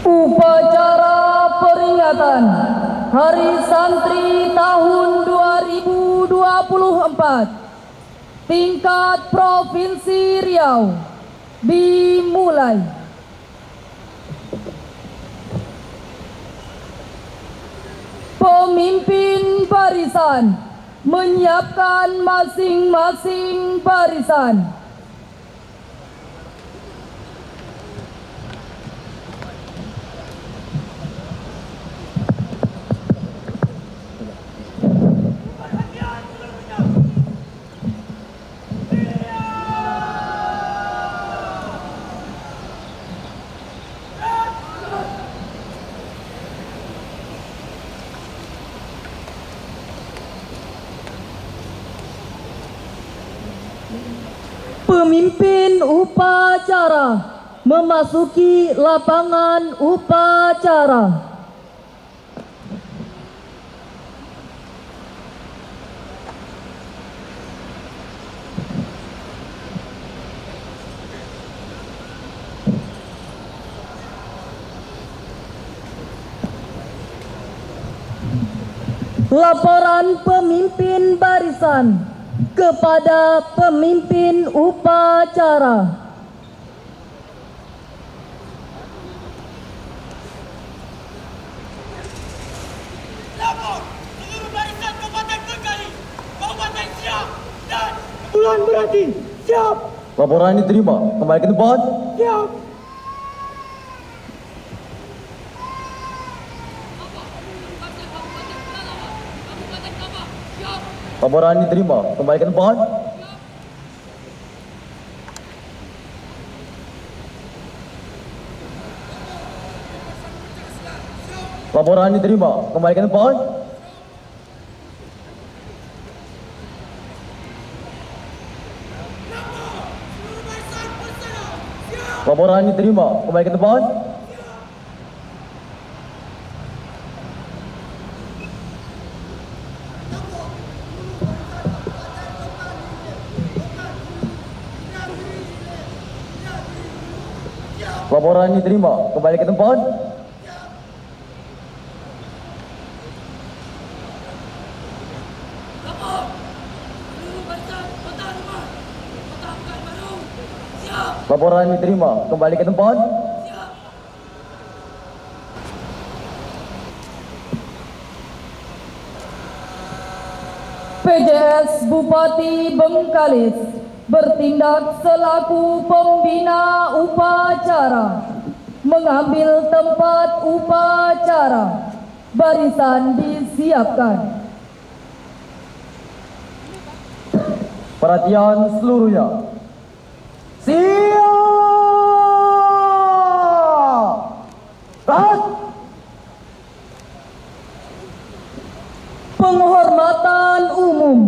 Upacara peringatan Hari Santri tahun 2024 tingkat Provinsi Riau dimulai. Pemimpin barisan menyiapkan masing-masing barisan. Pemimpin upacara memasuki lapangan upacara. Laporan pemimpin barisan kepada pemimpin upacara. Lapor seluruh barisan Kabupaten Bengkali, Kabupaten Siap dan Kepulauan Meranti. Siap. Laporan diterima. Kembali ke tempat. Siap. Laporan diterima. Kembali ke tempat. Laporan diterima. Kembali ke tempat. Laporan diterima. Kembali ke tempat. Laporan diterima. Kembali ke tempat. Laporan diterima. Kembali ke tempat. PJS Bupati Bengkalis bertindak selaku pembina upacara, mengambil tempat upacara. Barisan disiapkan. Perhatian seluruhnya. Siap. Rat. Penghormatan umum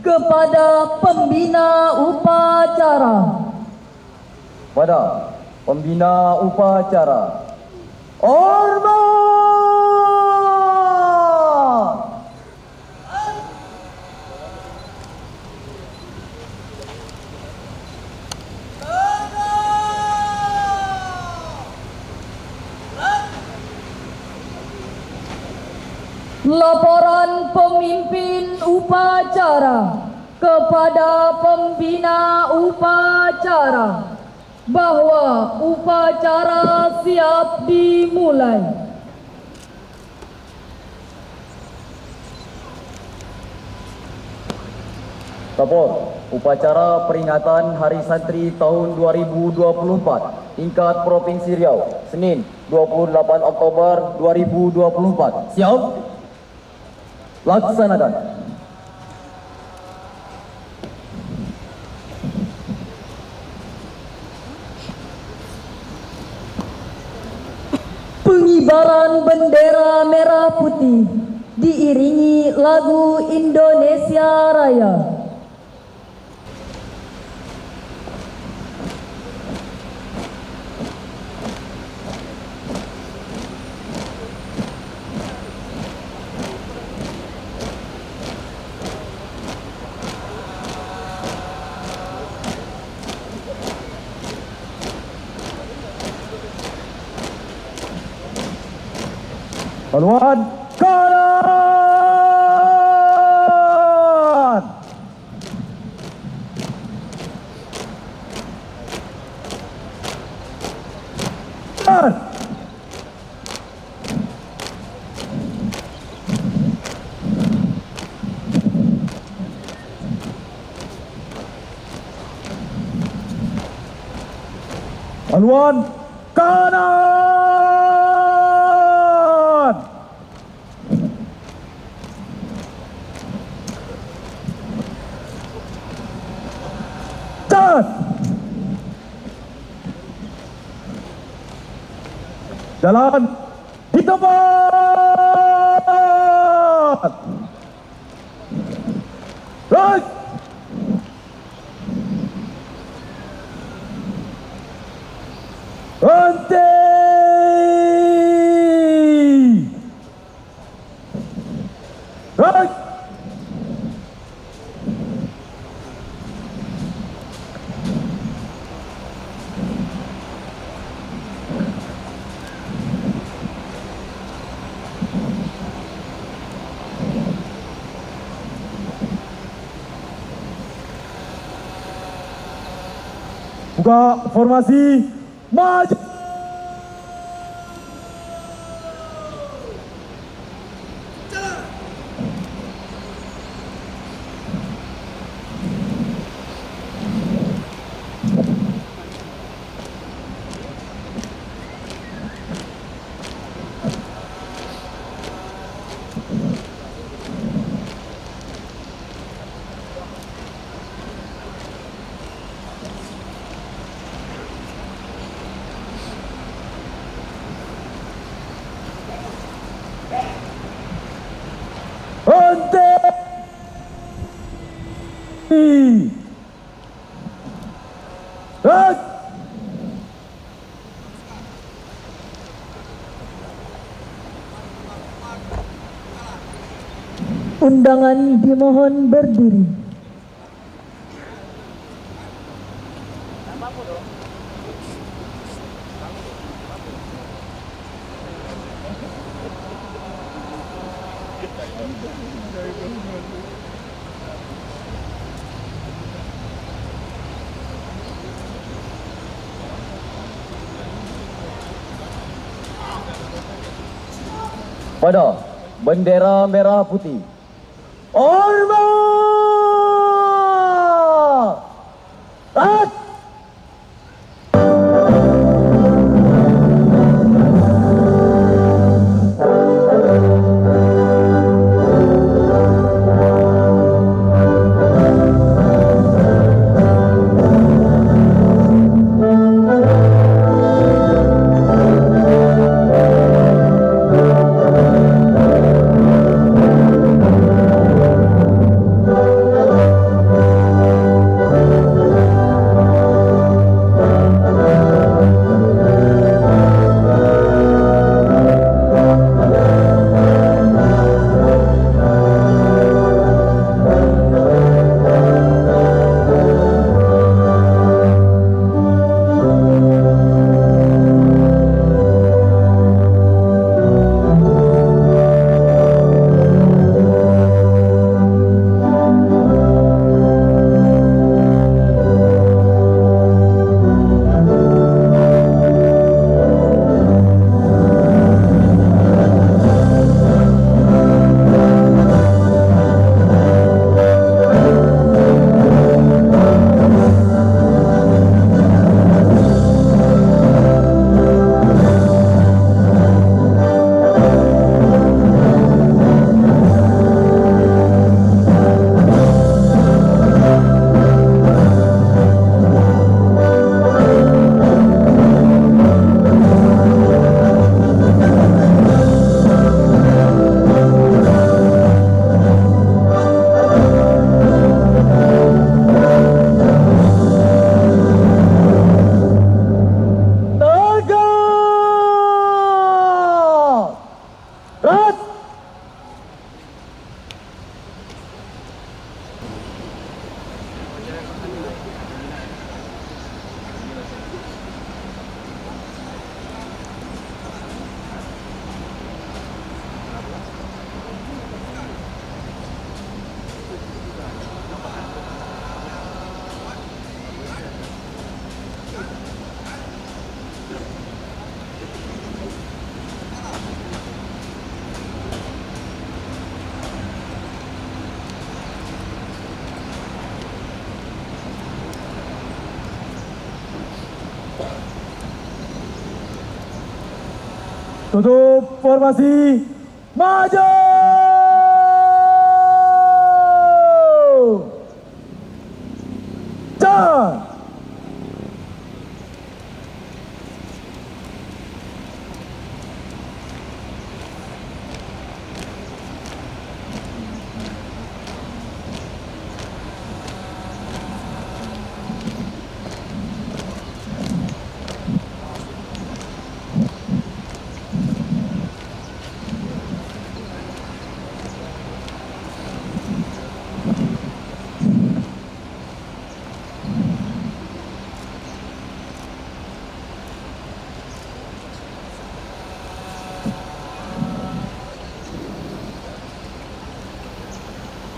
kepada pembina upacara. Pada pembina upacara. Hormat. Laporan pemimpin upacara kepada pembina upacara bahwa upacara siap dimulai. Lapor upacara peringatan Hari Santri tahun 2024 tingkat Provinsi Riau, Senin 28 Oktober 2024. Siap? Laksanakan. Pengibaran bendera merah putih diiringi lagu Indonesia Raya. Haluan kanan. Kanan. Haluan kanan. Jalan. Jalan di tempat. Right. Berhenti. Right. Buka formasi maju. Berhenti. Right. Undangan dimohon berdiri. Pada bendera merah putih. Hormat! Taat! Tutup formasi. Maju. Jalan.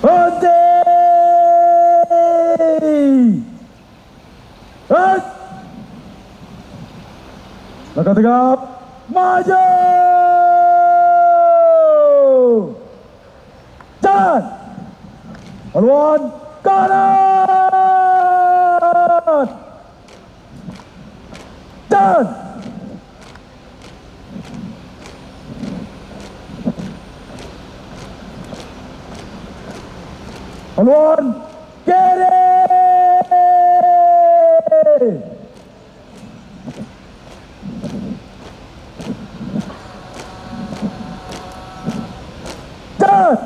Berhenti. Hei. Langkah tegap. Maju. Jalan. Haluan kanan. Jalan. Haluan kiri. Jalan.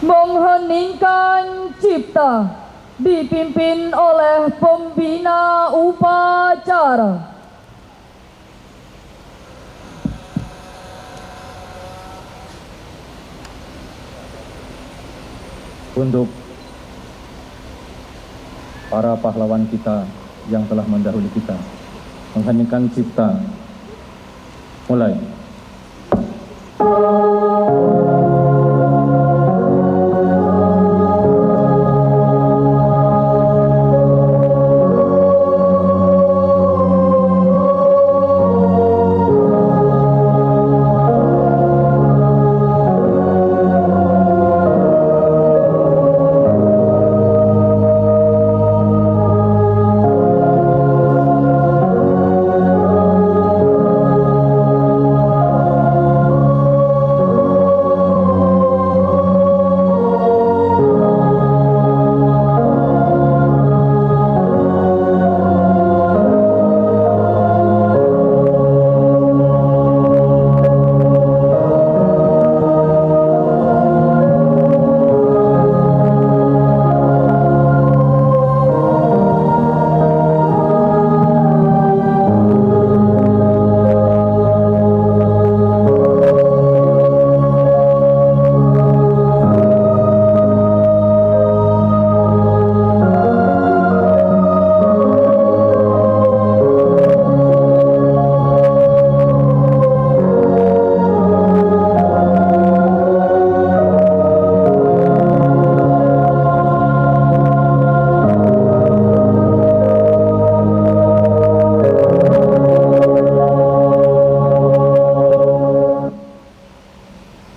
Mengheningkan cipta dipimpin oleh pembina upacara. Untuk para pahlawan kita yang telah mendahului kita, mengheningkan cipta. Mulai.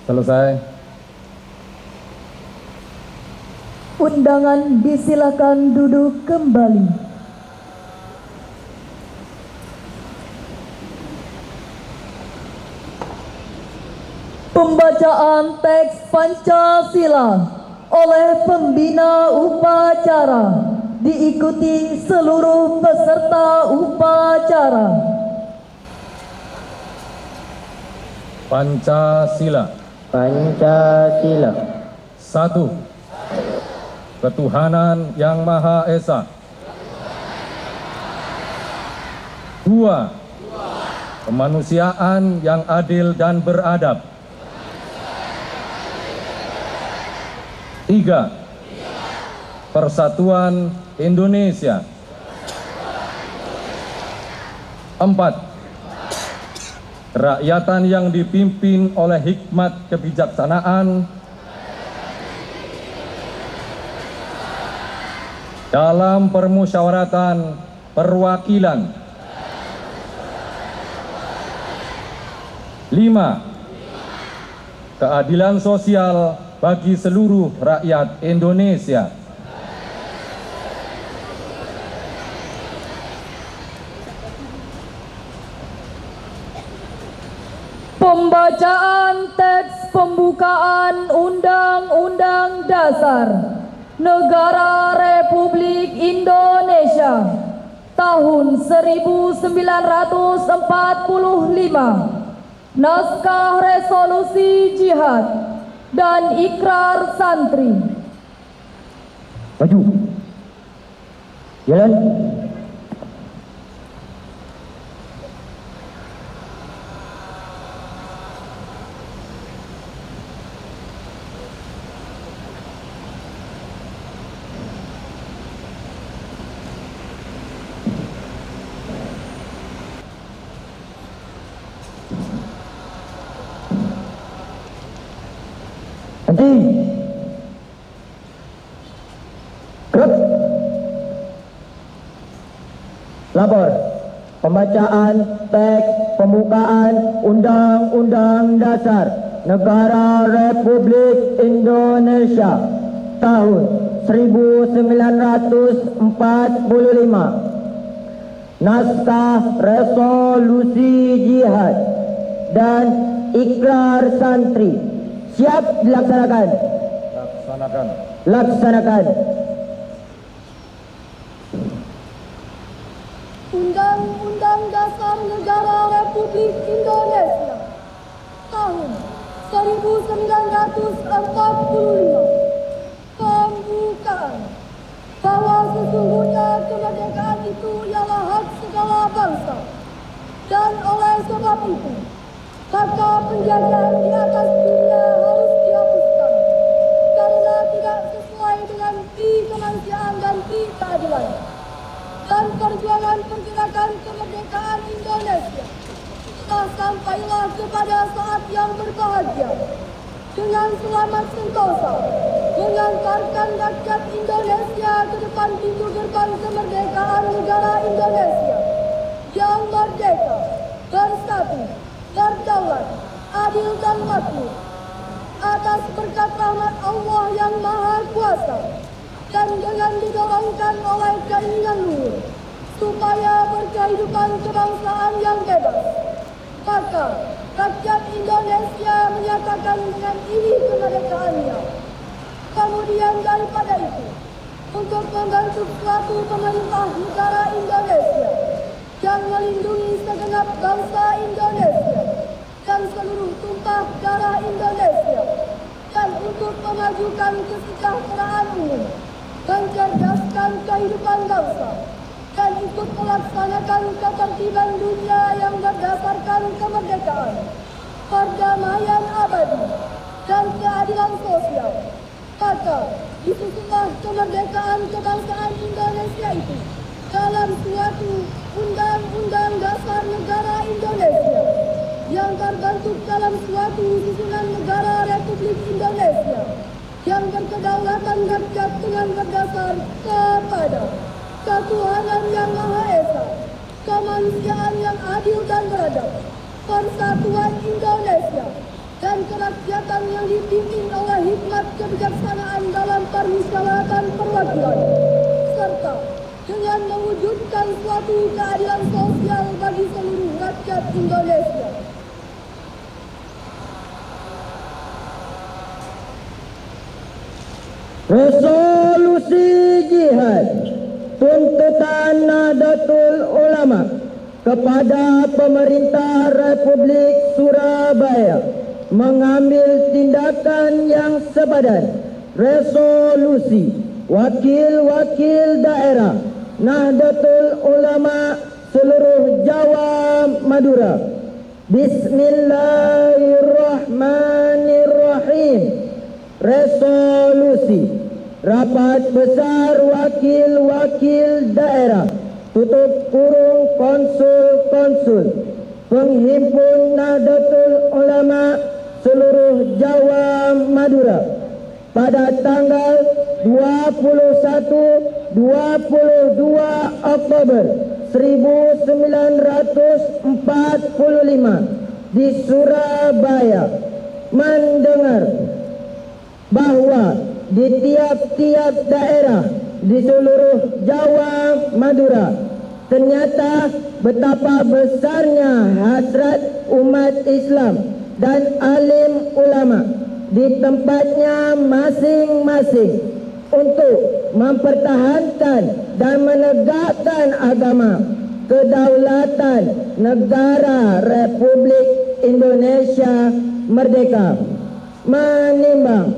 Selesai. Undangan disilakan duduk kembali. Pembacaan teks Pancasila oleh pembina upacara diikuti seluruh peserta upacara. Pancasila. Pancasila. 1. Ketuhanan Yang Maha Esa. 2. Kemanusiaan yang adil dan beradab. 3. Persatuan Indonesia. 4. Kerakyatan yang dipimpin oleh hikmat kebijaksanaan. dalam permusyawaratan perwakilan. 5. Keadilan sosial bagi seluruh rakyat Indonesia. Pembacaan teks pembukaan Undang-Undang Dasar Negara Republik Indonesia tahun 1945, naskah resolusi jihad dan ikrar santri. Maju. Jalan. Henti. Gerak. Lapor. Pembacaan teks pembukaan Undang-Undang Dasar Negara Republik Indonesia tahun 1945. Naskah resolusi jihad dan ikrar santri siap dilaksanakan. Laksanakan. Undang-Undang Dasar Negara Republik Indonesia tahun 1945. Pembukaan. Bahwa sesungguhnya kemerdekaan itu ialah hak segala bangsa, dan oleh sebab itu maka penjajahan di atas dunia harus dihapuskan karena tidak sesuai dengan kemanusiaan dan keadilan. Dan perjuangan pergerakan kemerdekaan Indonesia telah sampailah kepada saat yang berbahagia dengan selamat sentosa mengantarkan rakyat Indonesia ke depan pintu gerbang kemerdekaan negara Indonesia yang merdeka, bersatu, berdaulat, adil dan makmur atas berkat rahmat Allah yang Maha Kuasa, dan dengan didorongkan oleh keinginan luhur supaya berkehidupan kebangsaan yang bebas, maka rakyat Indonesia menyatakan dengan ini kemerdekaannya. Kemudian daripada itu, untuk membentuk suatu pemerintah negara Indonesia yang melindungi segenap bangsa Indonesia dan seluruh tumpah darah Indonesia, dan untuk memajukan kesejahteraan umum, mencerdaskan kehidupan bangsa, dan ikut melaksanakan ketertiban dunia yang berdasarkan kemerdekaan, perdamaian abadi, dan keadilan sosial. Maka disusunlah kemerdekaan kebangsaan Indonesia itu dalam suatu Undang-Undang Dasar Negara Indonesia yang terbentuk dalam suatu susunan negara Republik Indonesia yang berkedaulatan rakyat dengan berdasar kepada ketuhanan yang Maha Esa, kemanusiaan yang adil dan beradab, persatuan Indonesia, dan kerakyatan yang dipimpin oleh hikmat kebijaksanaan dalam permusyawaratan perwakilan, serta dengan mewujudkan suatu keadilan sosial bagi seluruh rakyat Indonesia. Resolusi jihad tuntutan Nahdlatul Ulama kepada pemerintah Republik Surabaya mengambil tindakan yang sepadan. Resolusi wakil-wakil daerah Nahdlatul Ulama seluruh Jawa Madura. Bismillahirrahmanirrahim. Resolusi Rapat Besar Wakil-Wakil Daerah tutup kurung konsul-konsul Penghimpun Nahdlatul Ulama seluruh Jawa Madura pada tanggal 21 22 Oktober 1945 di Surabaya mendengar bahwa di tiap-tiap daerah di seluruh Jawa Madura ternyata betapa besarnya hasrat umat Islam dan alim ulama di tempatnya masing-masing untuk mempertahankan dan menegakkan agama kedaulatan negara Republik Indonesia Merdeka, menimbang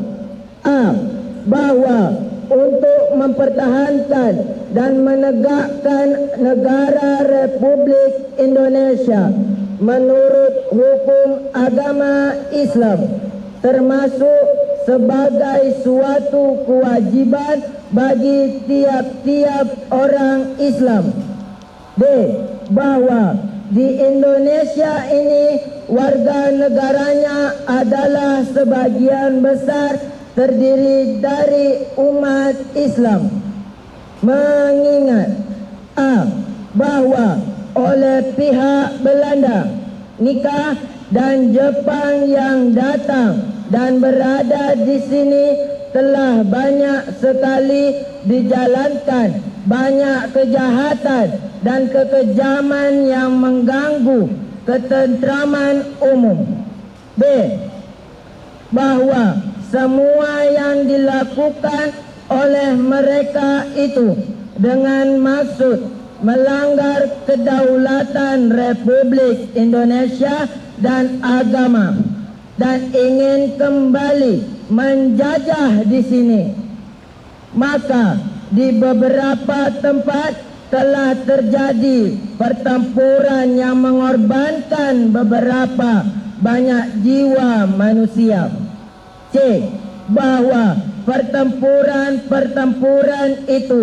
bahwa untuk mempertahankan dan menegakkan negara Republik Indonesia menurut hukum agama Islam termasuk sebagai suatu kewajiban bagi tiap-tiap orang Islam. B. Bahwa di Indonesia ini warga negaranya adalah sebagian besar terdiri dari umat Islam. Mengingat bahwa oleh pihak Belanda, nikah dan Jepang yang datang dan berada di sini telah banyak sekali dijalankan banyak kejahatan dan kekejaman yang mengganggu ketentraman umum. B. Bahwa semua yang dilakukan oleh mereka itu dengan maksud melanggar kedaulatan Republik Indonesia dan agama dan ingin kembali menjajah di sini. Maka di beberapa tempat telah terjadi pertempuran yang mengorbankan beberapa banyak jiwa manusia. C. Bahwa pertempuran itu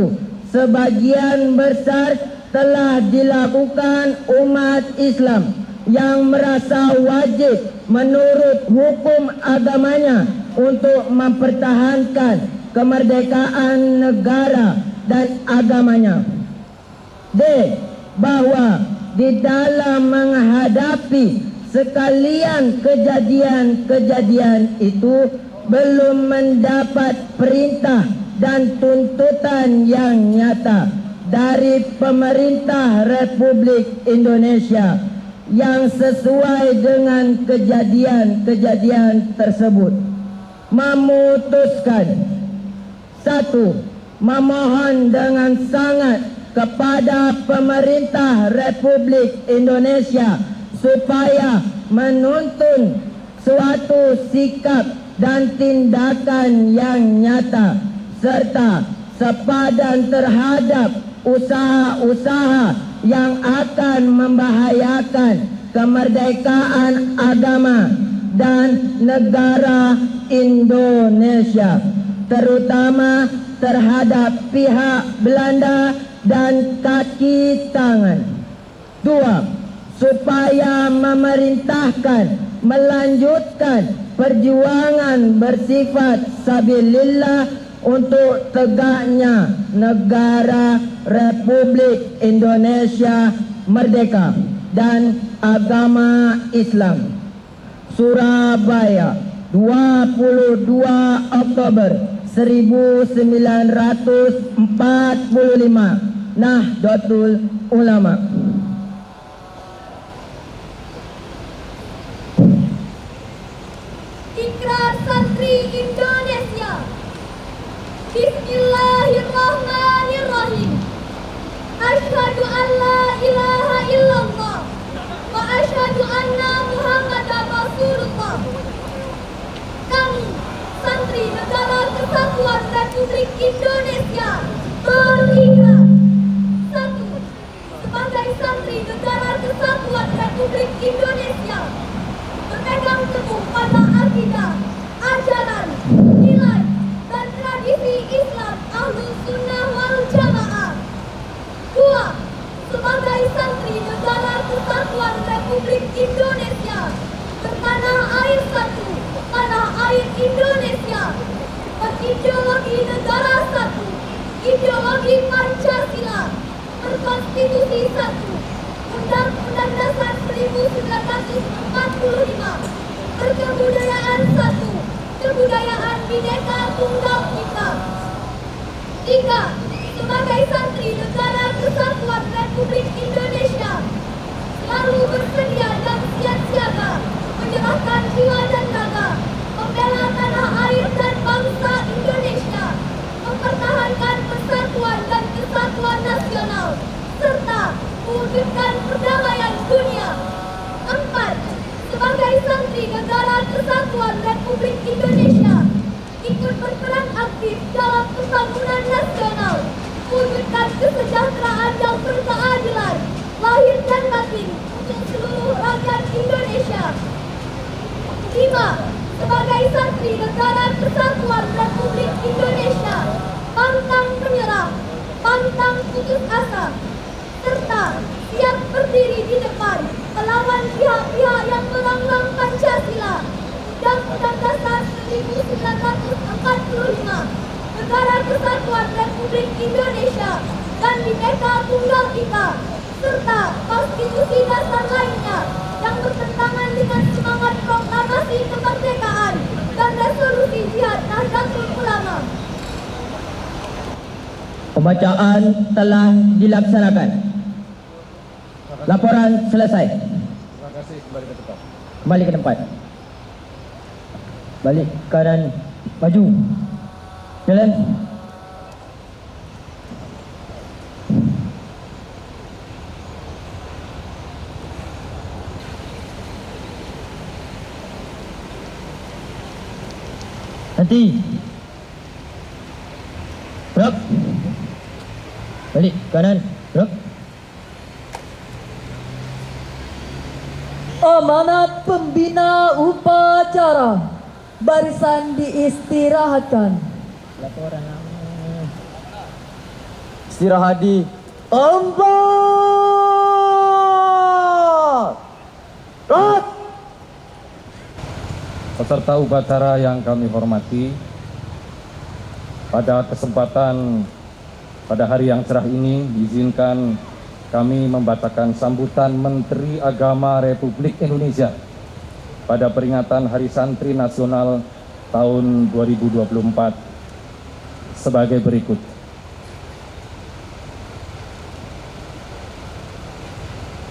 sebagian besar telah dilakukan umat Islam yang merasa wajib menurut hukum agamanya untuk mempertahankan kemerdekaan negara dan agamanya. D. Bahwa di dalam menghadapi sekalian kejadian-kejadian itu belum mendapat perintah dan tuntutan yang nyata dari pemerintah Republik Indonesia yang sesuai dengan kejadian-kejadian tersebut. Memutuskan 1. Memohon dengan sangat kepada pemerintah Republik Indonesia supaya menuntun suatu sikap dan tindakan yang nyata serta sepadan terhadap usaha-usaha yang akan membahayakan kemerdekaan agama dan negara Indonesia, terutama terhadap pihak Belanda dan kaki tangan. 2. Supaya memerintahkan melanjutkan perjuangan bersifat sabilillah untuk tegaknya negara Republik Indonesia Merdeka dan agama Islam. Surabaya, 22 Oktober 1945. Nahdlatul Ulama. Ikrar Santri Indonesia. Bismillahirrahmanirrahim. Asyhadu an la ilaha illallah wa asyhadu anna Muhammadar Rasulullah. Kami, Santri Negara Kesatuan Republik Indonesia, berikrar. 1. Sebagai Santri Negara Kesatuan Republik Indonesia, berpegang teguh pada akidah, ajaran, nilai, dan tradisi Islam Ahlus Sunnah wal Jamaah. 2. Sebagai Santri Negara Kesatuan Republik Indonesia, bertanah air satu, tanah air Indonesia, berideologi negara satu, ideologi Pancasila, berkonstitusi 1, Undang-Undang Dasar 1945, berkebudayaan 1, kebudayaan Bhinneka Tunggal Ika. 3. Sebagai santri Negara Kesatuan Republik Indonesia, selalu bersedia dan siap siaga menyerahkan jiwa dan raga, membela tanah air dan bangsa Indonesia, mempertahankan persatuan dan kesatuan nasional, serta mewujudkan perdamaian dunia. 4. Sebagai santri Negara Kesatuan Republik Indonesia, ikut berperan aktif dalam pembangunan nasional, mewujudkan kesejahteraan yang berkeadilan, lahir dan batin untuk seluruh rakyat Indonesia. 5. Sebagai santri Negara Kesatuan Republik Indonesia, pantang menyerah, pantang putus asa, serta siap berdiri di depan melawan pihak-pihak yang melanglang Pancasila, Undang-Undang Dasar 1945, Negara Kesatuan Republik Indonesia, dan Bhinneka Tunggal Ika, serta konstitusi dasar lainnya yang bertentangan dengan semangat proklamasi kemerdekaan dan resolusi jihad Nahdlatul Ulama. Pembacaan telah dilaksanakan. Laporan selesai. Terima kasih, kembali ke tempat. Kembali ke tempat. Balik kanan, maju. Jalan. Henti. Gerak. Balik kanan, gerak. Amanat pembina upacara, barisan diistirahatkan. Laporan Istirahat di tempat. Rat. Peserta upacara yang kami hormati, pada kesempatan pada hari yang cerah ini, izinkan kami membacakan sambutan Menteri Agama Republik Indonesia pada peringatan Hari Santri Nasional tahun 2024 sebagai berikut.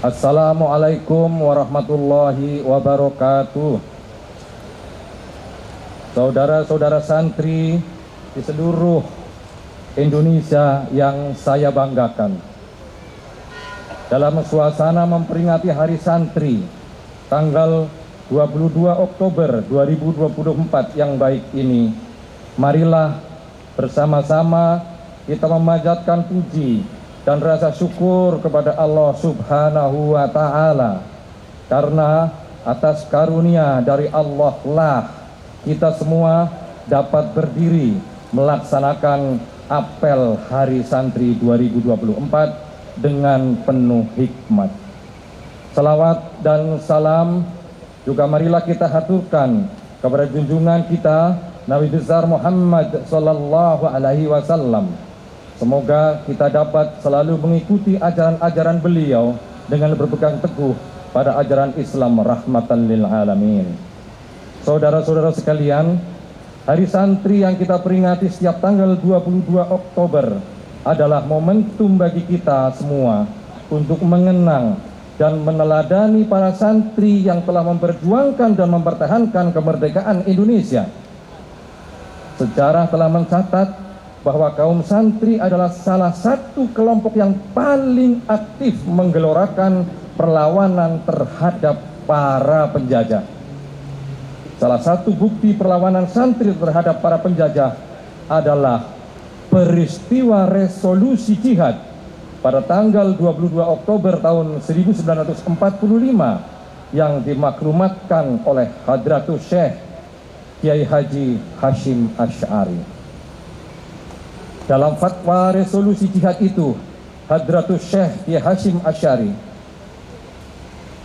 Assalamualaikum warahmatullahi wabarakatuh. Saudara-saudara santri di seluruh Indonesia yang saya banggakan, dalam suasana memperingati Hari Santri tanggal 22 Oktober 2024 yang baik ini, marilah bersama-sama kita memanjatkan puji dan rasa syukur kepada Allah Subhanahu wa Ta'ala, karena atas karunia dari Allah lah kita semua dapat berdiri melaksanakan apel Hari Santri 2024 dengan penuh hikmat. Salawat dan salam juga marilah kita haturkan kepada junjungan kita Nabi besar Muhammad sallallahu alaihi wasallam. Semoga kita dapat selalu mengikuti ajaran-ajaran beliau dengan berpegang teguh pada ajaran Islam rahmatan lil alamin. Saudara-saudara sekalian, Hari Santri yang kita peringati setiap tanggal 22 Oktober adalah momentum bagi kita semua untuk mengenang dan meneladani para santri yang telah memperjuangkan dan mempertahankan kemerdekaan Indonesia. Sejarah telah mencatat bahwa kaum santri adalah salah satu kelompok yang paling aktif menggelorakan perlawanan terhadap para penjajah. Salah satu bukti perlawanan santri terhadap para penjajah adalah peristiwa resolusi jihad pada tanggal 22 Oktober tahun 1945 yang dimaklumatkan oleh Hadratus Syekh Kiai Haji Hashim Asy'ari. Dalam fatwa resolusi jihad itu, Hadratus Syekh Kiai Hashim Asy'ari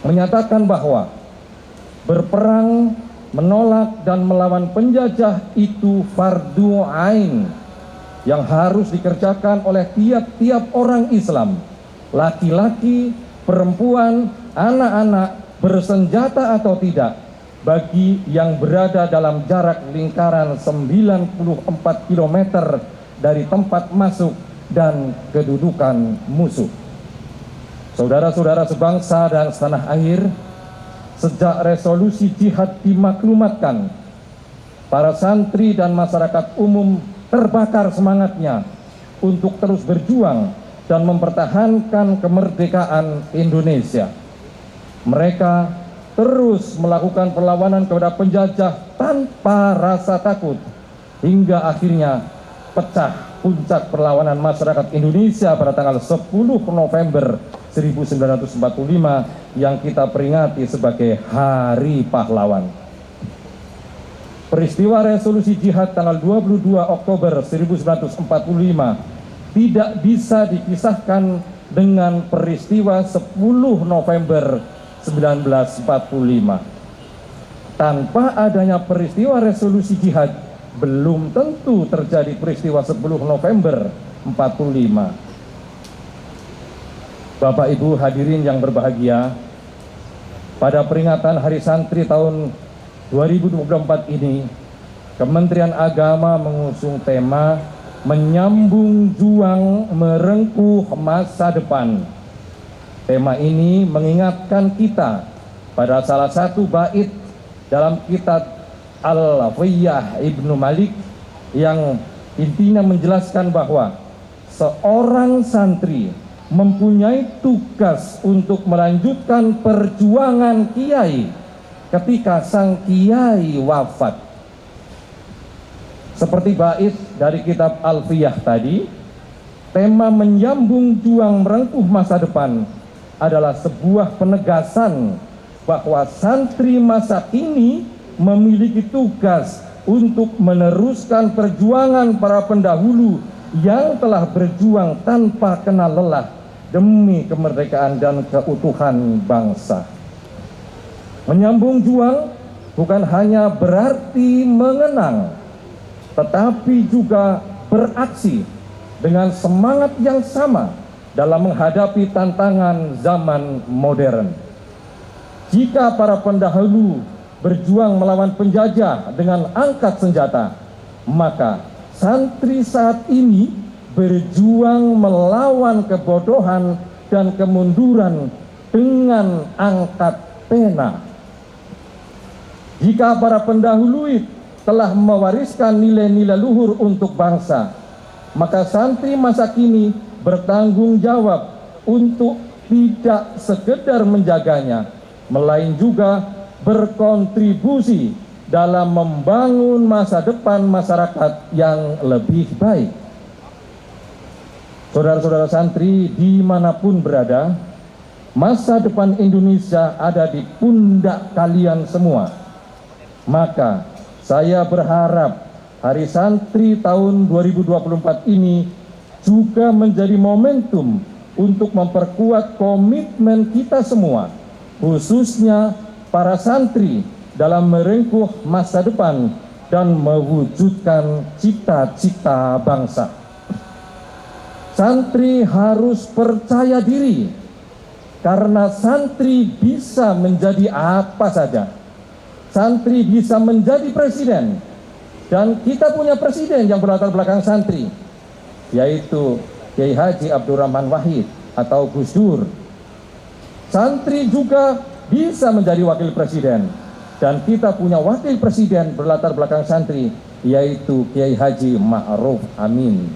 menyatakan bahwa berperang, menolak dan melawan penjajah itu fardu ain yang harus dikerjakan oleh tiap-tiap orang Islam, laki-laki, perempuan, anak-anak, bersenjata atau tidak, bagi yang berada dalam jarak lingkaran 94 km dari tempat masuk dan kedudukan musuh. Saudara-saudara sebangsa dan setanah air, sejak resolusi jihad dimaklumatkan, para santri dan masyarakat umum terbakar semangatnya untuk terus berjuang dan mempertahankan kemerdekaan Indonesia. Mereka terus melakukan perlawanan kepada penjajah tanpa rasa takut, hingga akhirnya pecah puncak perlawanan masyarakat Indonesia pada tanggal 10 November 1945 yang kita peringati sebagai Hari Pahlawan. Peristiwa resolusi jihad tanggal 22 Oktober 1945 tidak bisa dipisahkan dengan peristiwa 10 November 1945. Tanpa adanya peristiwa resolusi jihad, belum tentu terjadi peristiwa 10 November 45. Bapak Ibu hadirin yang berbahagia, pada peringatan Hari Santri tahun 2024 ini, Kementerian Agama mengusung tema Menyambung Juang Merengkuh Masa Depan. Tema ini mengingatkan kita pada salah satu bait dalam kitab Al-Alfiyah Ibnu Malik yang intinya menjelaskan bahwa seorang santri mempunyai tugas untuk melanjutkan perjuangan kiai ketika sang kiai wafat. Seperti bait dari kitab Alfiyah tadi, tema menyambung juang merengkuh masa depan adalah sebuah penegasan bahwa santri masa kini memiliki tugas untuk meneruskan perjuangan para pendahulu yang telah berjuang tanpa kenal lelah demi kemerdekaan dan keutuhan bangsa. Menyambung juang bukan hanya berarti mengenang, tetapi juga beraksi dengan semangat yang sama dalam menghadapi tantangan zaman modern. Jika para pendahulu berjuang melawan penjajah dengan angkat senjata, maka santri saat ini berjuang melawan kebodohan dan kemunduran dengan angkat pena. Jika para pendahulu telah mewariskan nilai-nilai luhur untuk bangsa, maka santri masa kini bertanggung jawab untuk tidak sekedar menjaganya, melainkan juga berkontribusi dalam membangun masa depan masyarakat yang lebih baik. Saudara-saudara santri dimanapun berada, masa depan Indonesia ada di pundak kalian semua. Maka saya berharap Hari Santri tahun 2024 ini juga menjadi momentum untuk memperkuat komitmen kita semua, khususnya para santri dalam merengkuh masa depan dan mewujudkan cita-cita bangsa. Santri harus percaya diri, karena santri bisa menjadi apa saja. Santri bisa menjadi presiden, dan kita punya presiden yang berlatar belakang santri, yaitu Kiai Haji Abdurrahman Wahid atau Gus Dur. Santri juga bisa menjadi wakil presiden, dan kita punya wakil presiden berlatar belakang santri, yaitu Kiai Haji Ma'ruf Amin.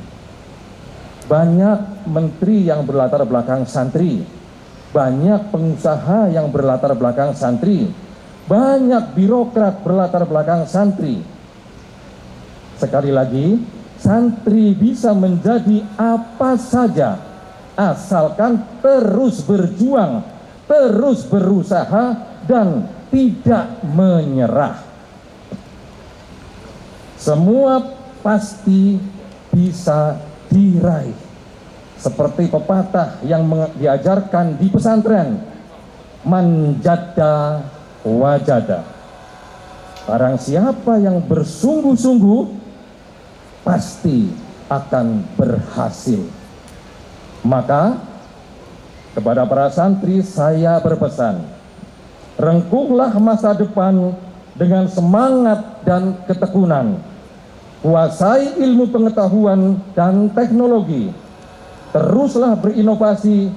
Banyak menteri yang berlatar belakang santri, banyak pengusaha yang berlatar belakang santri, banyak birokrat berlatar belakang santri. Sekali lagi, santri bisa menjadi apa saja asalkan terus berjuang, terus berusaha, dan tidak menyerah. Semua pasti bisa diraih. Seperti pepatah yang diajarkan di pesantren, manjada wajada. Barang siapa yang bersungguh-sungguh pasti akan berhasil. Maka kepada para santri saya berpesan, rengkuhlah masa depan dengan semangat dan ketekunan. Kuasai ilmu pengetahuan dan teknologi. Teruslah berinovasi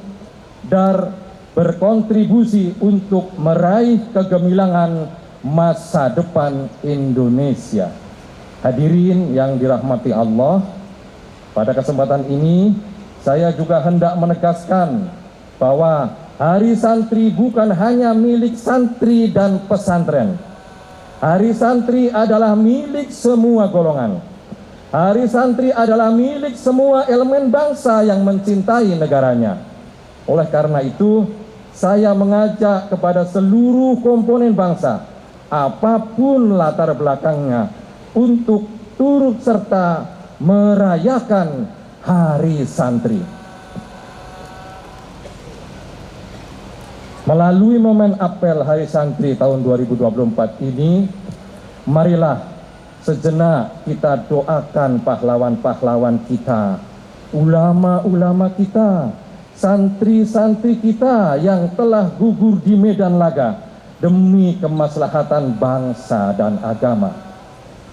dan berkontribusi untuk meraih kegemilangan masa depan Indonesia. Hadirin yang dirahmati Allah, pada kesempatan ini saya juga hendak menegaskan bahwa Hari Santri bukan hanya milik santri dan pesantren. Hari Santri adalah milik semua golongan. Hari Santri adalah milik semua elemen bangsa yang mencintai negaranya. Oleh karena itu, saya mengajak kepada seluruh komponen bangsa, apapun latar belakangnya, untuk turut serta merayakan Hari Santri. Melalui momen apel Hari Santri tahun 2024 ini, marilah sejenak kita doakan pahlawan-pahlawan kita, ulama-ulama kita, santri-santri kita yang telah gugur di medan laga demi kemaslahatan bangsa dan agama.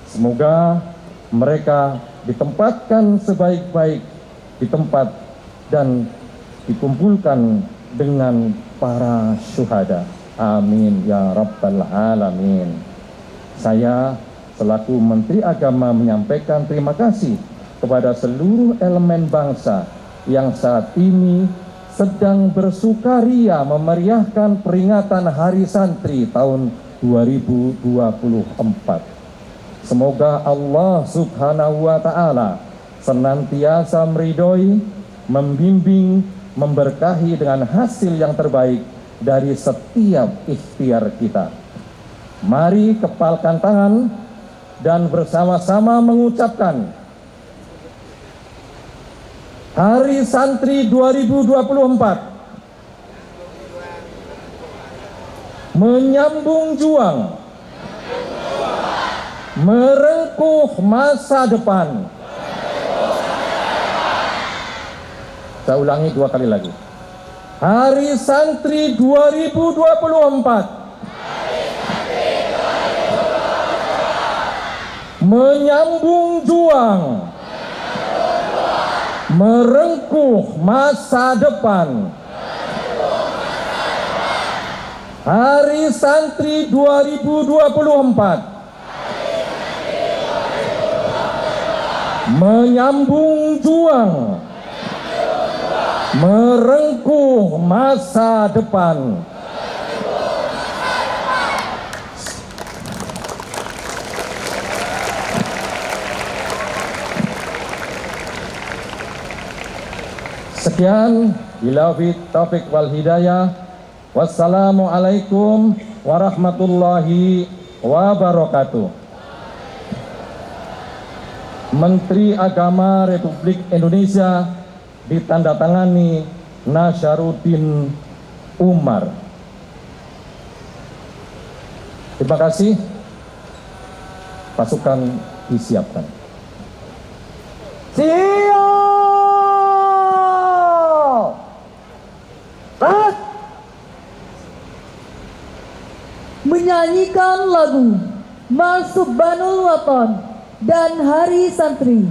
Semoga mereka ditempatkan sebaik-baik di tempat dan dikumpulkan dengan para syuhada. Amin ya rabbal alamin. Saya selaku Menteri Agama menyampaikan terima kasih kepada seluruh elemen bangsa yang saat ini sedang bersukaria memeriahkan peringatan Hari Santri tahun 2024. Semoga Allah Subhanahu wa Ta'ala senantiasa meridhoi, membimbing, memberkahi dengan hasil yang terbaik dari setiap ikhtiar kita. Mari kepalkan tangan dan bersama-sama mengucapkan Hari Santri 2024 menyambung juang, merengkuh masa depan. Saya ulangi 2 kali lagi. Hari Santri 2024 menyambung juang, merengkuh masa depan. Hari Santri 2024 menyambung juang, merengkuh masa depan. Sekian, billahi taufik wal hidayah. Wassalamualaikum warahmatullahi wabarakatuh. Menteri Agama Republik Indonesia ditandatangani Nasaruddin Umar. Terima kasih. Pasukan disiapkan. Siap! Menyanyikan lagu Marsubbanul Waton dan Hari Santri.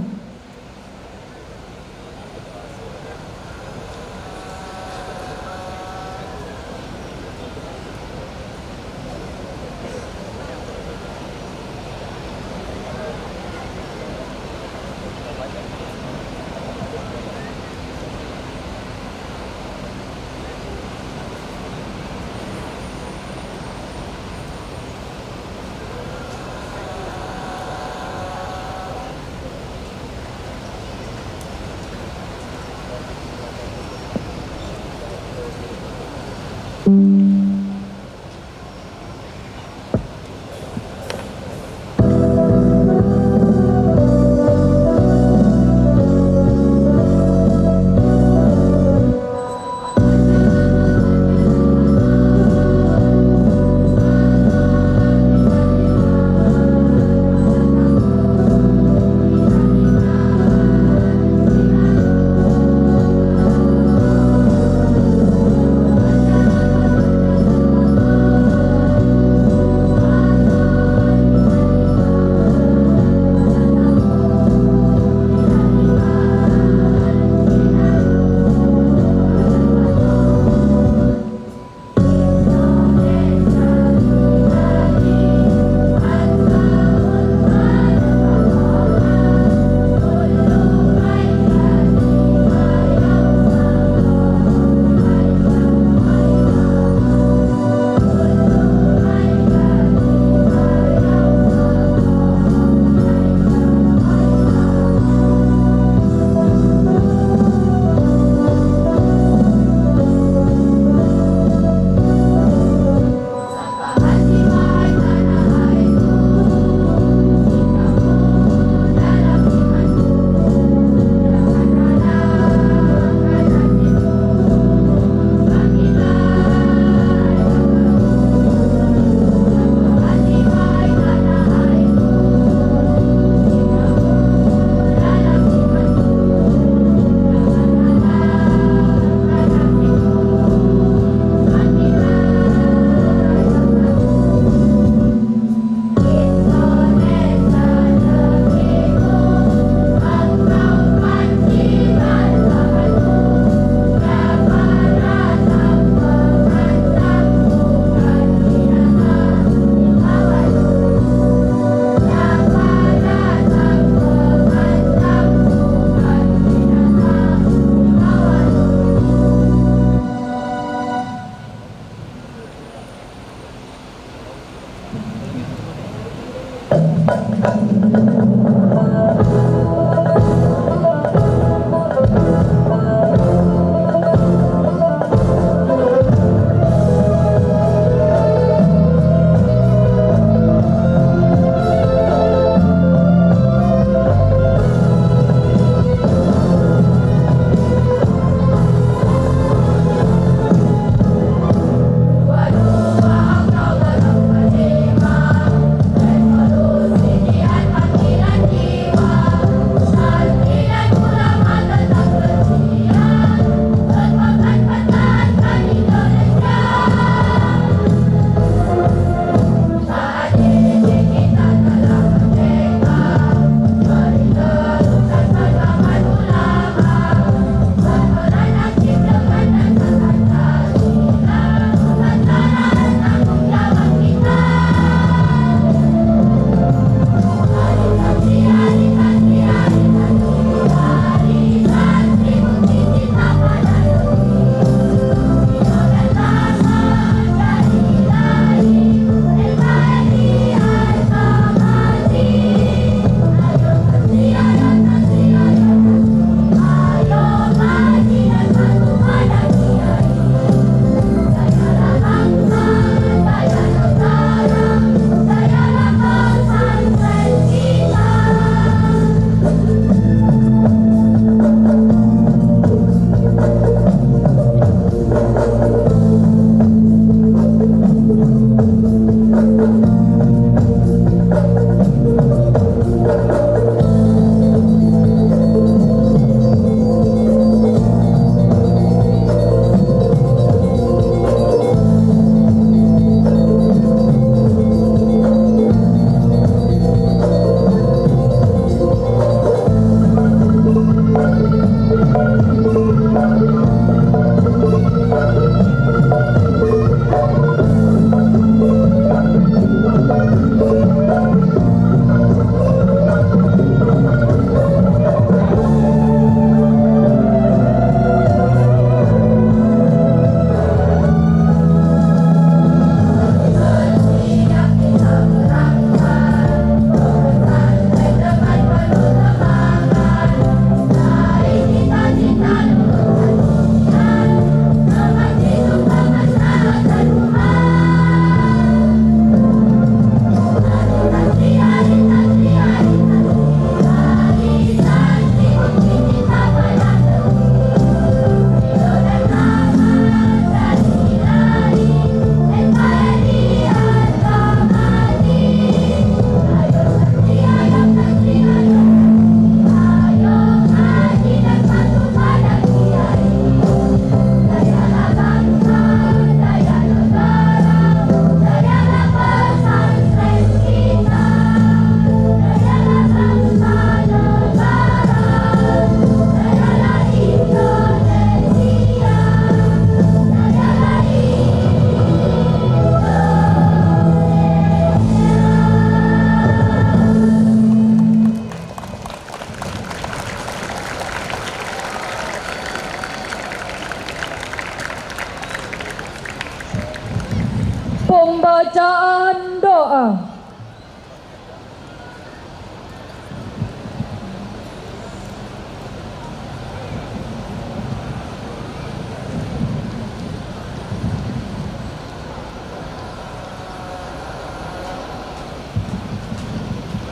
Bacaan doa.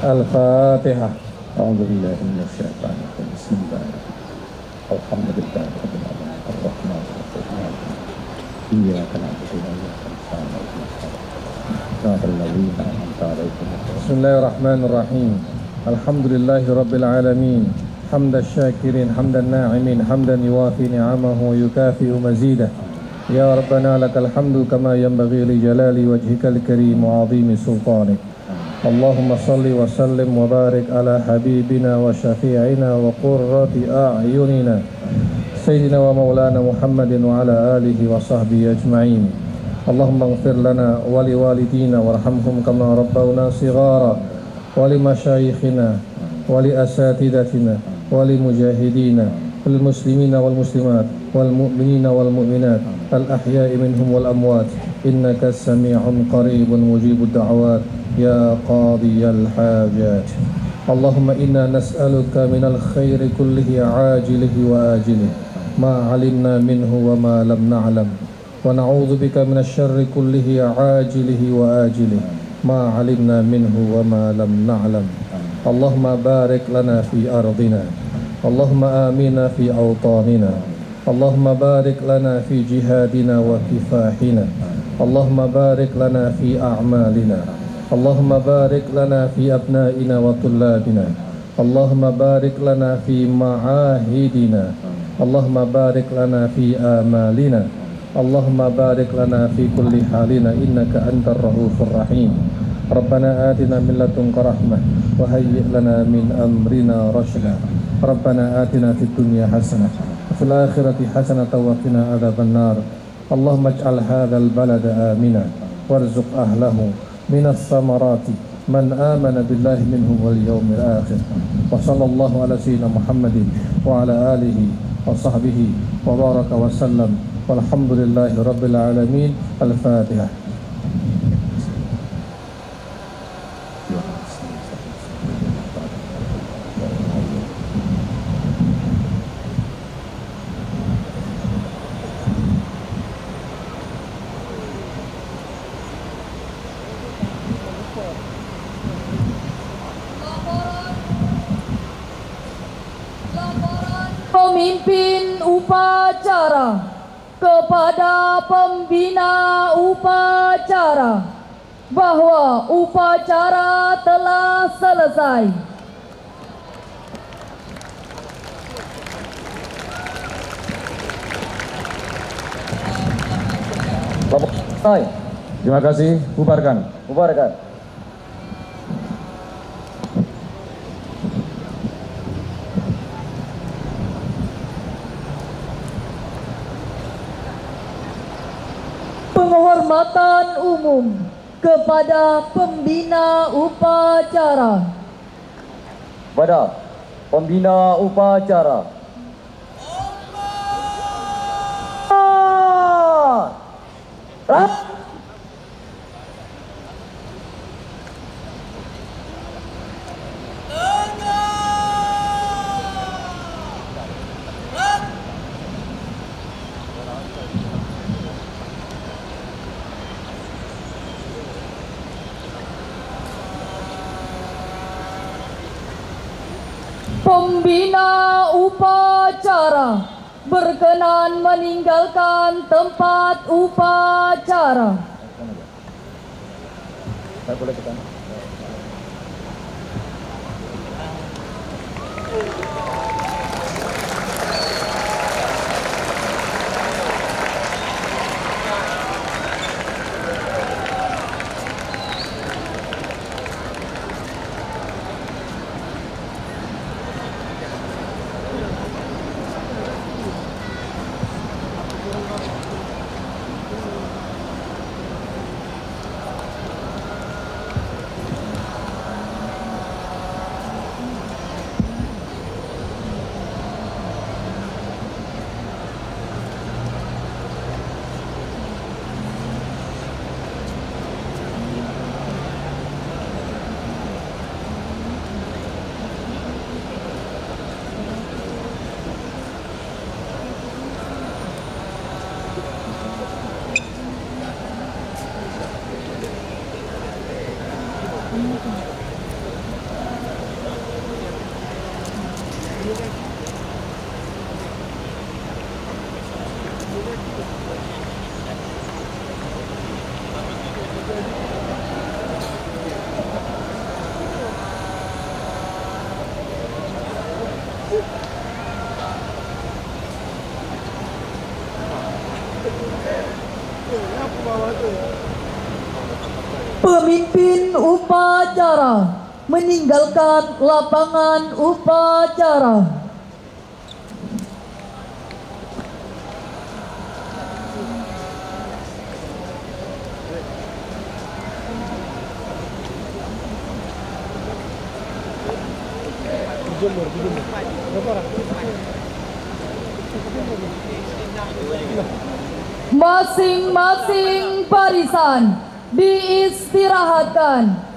Al-Fatihah. A'udzubillahi minasyaitonir rajim. Bismillahirrahmanirrahim. Alhamdulillah rabbil alamin. Arrahmanir rahim. Iyyaka na'budu wa iyyaka nasta'in. Siratal ladzina an'amta 'alaihim. Bismillahirrahmanirrahim. Alhamdulillahi rabbil alamin. Hamdan syakirin, hamdan na'imin, hamdan yuwafi ni'amahu wa yukafi'u mazidah. Ya Rabbana lakal hamdu kama yanbaghi li jalali wajhikal karim wa 'azimi sultanik. Allahumma salli wa sallim wa barik ala habibina wa syafi'ina wa qurrati a'yunina Sayyidina wa maulana Muhammadin wa ala alihi wa sahbihi ajma'in. Allahumma ighfir lana wa li walidina warhamhum kama rabbawna sighara wa li masyayikhina wa li asatidatina wa li mujahidina wal muslimina wal muslimat wal mu'minina wal mu'minat al ahya'i minhum wal amwat innaka as-sami'un qaribun mujibud da'awat يا قاضي الحاجات. اللهم إنا نسألك من الخير كله عاجله وآجله ما علمنا منه وما لم نعلم ونعوذ بك من الشر كله عاجله وآجله ما علمنا منه وما لم نعلم. اللهم بارك لنا في أرضنا اللهم آمنا في أوطاننا اللهم بارك لنا في جهادنا وكفاحنا اللهم بارك لنا في أعمالنا اللهم بارك لنا في أبنائنا وطلابنا اللهم بارك لنا في معاهدنا اللهم بارك لنا في آمالنا اللهم بارك لنا في كل حالنا إنك أنت الرؤوف الرحيم. ربنا آتنا من لدنك رحمة وهيئ لنا من أمرنا رشدا. ربنا آتنا في الدنيا حسنة وفي الآخرة حسنة وقنا عذاب النار. اللهم اجعل هذا البلد آمنا وارزق أهله من الثمرات من آمن بالله منهم واليوم الآخر. وصلى الله على سيدنا محمد وعلى آله وصحبه وبارك وسلم والحمد لله رب العالمين. الفاتحة. Pemimpin upacara kepada pembina upacara bahwa upacara telah selesai. Bapak selesai. Terima kasih. Bubarkan. Bubarkan. Penghormatan umum kepada pembina upacara. Pada pembina upacara. Pembina upacara berkenan meninggalkan tempat upacara. Saya boleh ke sana? Pemimpin upacara meninggalkan lapangan upacara. Masing-masing barisan diistirahatkan.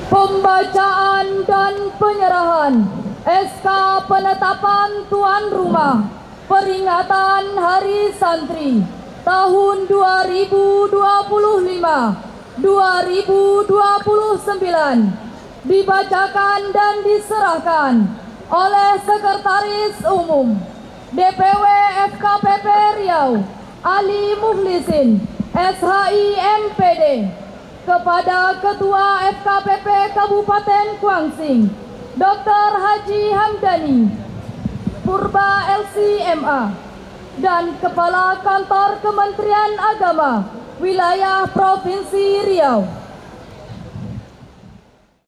Pembacaan dan penyerahan SK penetapan tuan rumah peringatan Hari Santri tahun 2025-2029 dibacakan dan diserahkan oleh Sekretaris Umum DPW FKPP Riau Ali Mukhlisin SHI MPD kepada Ketua FKPP Kabupaten Kuangsing Dr. Haji Hamdani Purba LCMA dan Kepala Kantor Kementerian Agama Wilayah Provinsi Riau.